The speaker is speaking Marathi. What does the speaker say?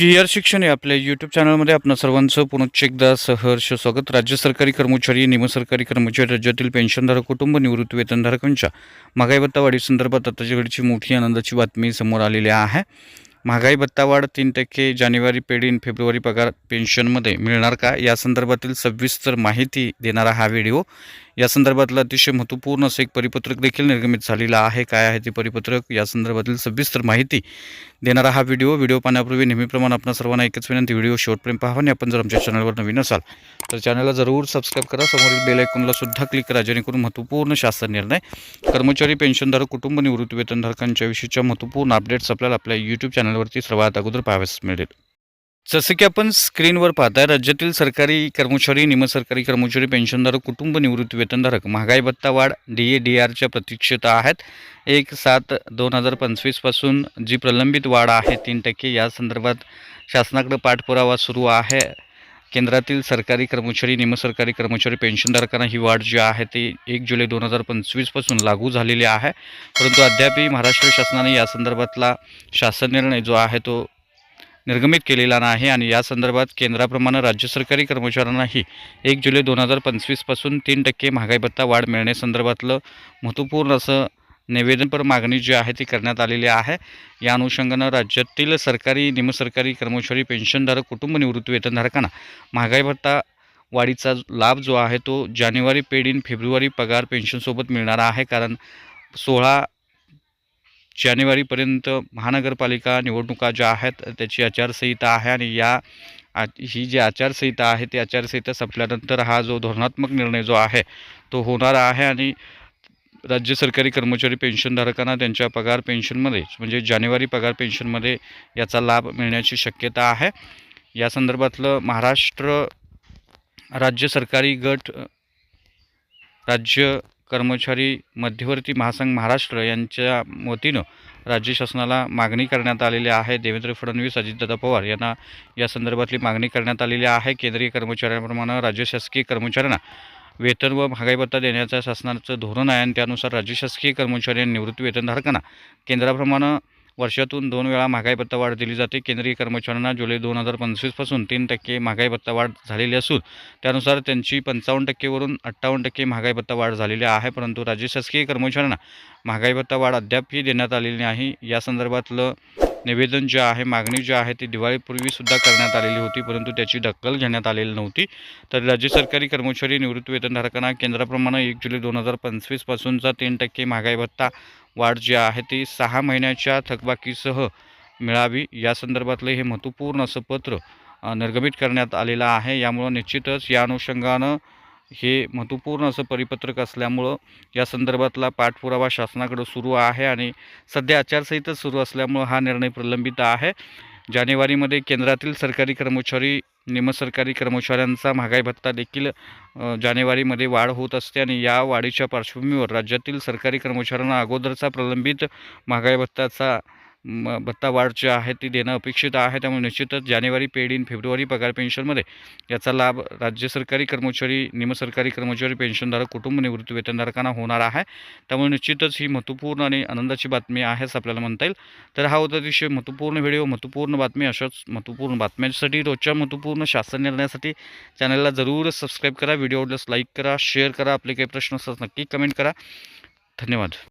जी शिक्षण आहे आपल्या यूट्यूब चॅनलमध्ये आपणा सर्वांचं पुनश्च एकदा सहर्ष स्वागत। राज्य सरकारी कर्मचारी, निमसरकारी कर्मचारी, राज्यातील पेन्शनधारक, कुटुंब निवृत्ती वेतनधारकांच्या महागाई भत्ता वाढीसंदर्भात आताच्या घडीची मोठी आनंदाची बातमी समोर आलेली आहे। महागाई भत्ता वाढ 3% जानेवारी पेड इन फेब्रुवारी पगार पेन्शनमध्ये मिळणार का, या संदर्भातील सविस्तर माहिती देणारा हा व्हिडिओ। या संदर्भातलं अतिशय महत्त्वपूर्ण असं एक परिपत्रक देखील निर्गमित झालेलं आहे। काय आहे ते परिपत्रक, या संदर्भातील सविस्तर माहिती देणारा हा व्हिडिओ पाहण्यापूर्वी नेहमीप्रमाणे आपण सर्वांना एकच विनंती, व्हिडिओ शेवटपर्यंत पाहा आणि आपण जर आमच्या चॅनलवर नवीन असाल तर चॅनलला जरूर सबस्क्राईब करा, समोरील बेल आयकॉनला सुद्धा क्लिक करा, जेणेकरून महत्त्वपूर्ण शासन निर्णय, कर्मचारी, पेन्शनधारक, कुटुंब निवृत्ती वेतनधारकांच्या विषयीच्या महत्त्वपूर्ण अपडेट्स आपल्याला आपल्या यूट्यूब चॅनलवरती सर्वात अगोदर पाहावयास मिळेल। जसे की आपण स्क्रीनवर पाहताय, राज्यातील सरकारी कर्मचारी, निमसरकारी कर्मचारी, पेन्शनधारक, कुटुंब निवृत्ती वेतनधारक महागाई भत्ता वाढ DA/DRच्या प्रतीक्षेत आहेत। 1/7/2025 पासून जी प्रलंबित वाढ आहे 3%, या संदर्भात शासनाकडे पाठपुरावा सुरू आहे। केंद्रातील सरकारी कर्मचारी, निमसरकारी कर्मचारी, पेन्शनधारकांना ही वाढ जी आहे ती 1 जुलै 2025 पासून लागू झालेली आहे, परंतु अद्यापही महाराष्ट्र शासनाने या संदर्भातला शासन निर्णय जो आहे तो निर्गमित केलेला नाही आणि या संदर्भात केंद्राप्रमाणे राज्य सरकारी कर्मचाऱ्यांनाही 1 जुलै 2025 पासून 3% महागाई भत्ता वाढ मिळण्यासंदर्भातलं महत्त्वपूर्ण असं निवेदनपर मागणी जी आहे ती करण्यात आलेली आहे। या अनुषंगानं राज्यातील सरकारी, निमसरकारी कर्मचारी, पेन्शनधारक, कुटुंब निवृत्ती वेतनधारकांना महागाई भत्ता वाढीचा लाभ जो आहे तो जानेवारी पेड इन फेब्रुवारी पगार पेन्शनसोबत मिळणार आहे। कारण 16 जानेवारीपर्यंत महानगरपालिका निवडणुका ज्या आहेत त्याची आचारसंहिता आहे आणि ही जी आचारसंहिता आहे ती आचारसंहिता संपल्यानंतर हा जो धोरणात्मक निर्णय जो आहे तो होणार आहे आणि राज्य सरकारी कर्मचारी, पेन्शनधारकांना त्यांच्या पगार पेन्शनमध्ये म्हणजे जानेवारी पगार पेन्शनमध्ये याचा लाभ मिळण्याची शक्यता आहे। या संदर्भातलं महाराष्ट्र राज्य सरकारी गट राज्य कर्मचारी मध्यवर्ती महासंघ महाराष्ट्र यांच्या वतीनं राज्य शासनाला मागणी करण्यात आलेली आहे। देवेंद्र फडणवीस, अजितदादा पवार यांना या संदर्भातली मागणी करण्यात आलेली आहे। केंद्रीय कर्मचाऱ्यांप्रमाणे राज्य शासकीय कर्मचाऱ्यांना वेतन व महागाई भत्ता देण्याचं शासनाचं धोरण आहे आणि त्यानुसार राज्य शासकीय कर्मचारी आणि निवृत्ती वेतनधारकांना केंद्राप्रमाणे वर्षातून 2 वेळा महागाई भत्ता वाढ दिली जाते। केंद्रीय कर्मचाऱ्यांना जुलै 2025 पासून 3% महागाई भत्ता वाढ झालेली असून त्यानुसार त्यांची 55% वरून 58% महागाई भत्ता वाढ झालेली आहे, परंतु राज्य शासकीय कर्मचाऱ्यांना महागाई भत्ता वाढ अद्यापही देण्यात आलेली नाही। या संदर्भातलं निवेदन जे आहे, मागणी जी आहे ती दिवाळीपूर्वीसुद्धा करण्यात आलेली होती, परंतु त्याची दखल घेण्यात आलेली नव्हती। तर राज्य सरकारी कर्मचारी, निवृत्ती वेतनधारकांना केंद्राप्रमाणे 1 जुलै 2025 पासूनचा 3% महागाई भत्ता वाढ जी आहे ती 6 महिन्याच्या थकबाकीसह मिळावी, या संदर्भातलं हे महत्त्वपूर्ण असं पत्र निर्गमित करण्यात आलेलं आहे। यामुळं निश्चितच या अनुषंगानं हे महत्त्वपूर्ण असं परिपत्रक असल्यामुळं या संदर्भातला पाठपुरावा शासनाकडे सुरू आहे आणि सध्या आचारसंहिता सुरू असल्यामुळं हा निर्णय प्रलंबित आहे। जानेवारीमध्ये केंद्रातील सरकारी कर्मचारी, निमसरकारी कर्मचाऱ्यांचा महागाई भत्ता देखील जानेवारीमध्ये वाढ होत असते आणि या वाढीच्या पार्श्वभूमीवर राज्यातील सरकारी कर्मचाऱ्यांना अगोदरचा प्रलंबित महागाई भत्ता वाढ जी आहे ती देणं अपेक्षित आहे। त्यामुळे निश्चितच जानेवारी पेड इन फेब्रुवारी पगार पेन्शनमध्ये याचा लाभ राज्य सरकारी कर्मचारी, निमसरकारी कर्मचारी, पेन्शनधारक, कुटुंब निवृत्ती वेतनधारकांना होणार आहे। त्यामुळे निश्चितच ही महत्त्वपूर्ण आणि आनंदाची बातमी आहेच आपल्याला म्हणता येईल। तर हा होता अतिशय महत्त्वपूर्ण व्हिडिओ, महत्त्वपूर्ण बातमी। अशाच महत्त्वपूर्ण बातम्यांसाठी, रोजच्या महत्त्वपूर्ण शासन निर्णयासाठी चॅनलला जरूर सबस्क्राईब करा, व्हिडिओ आवडल्यास लाईक करा, शेअर करा, आपले काही प्रश्न असल्यास नक्की कमेंट करा। धन्यवाद।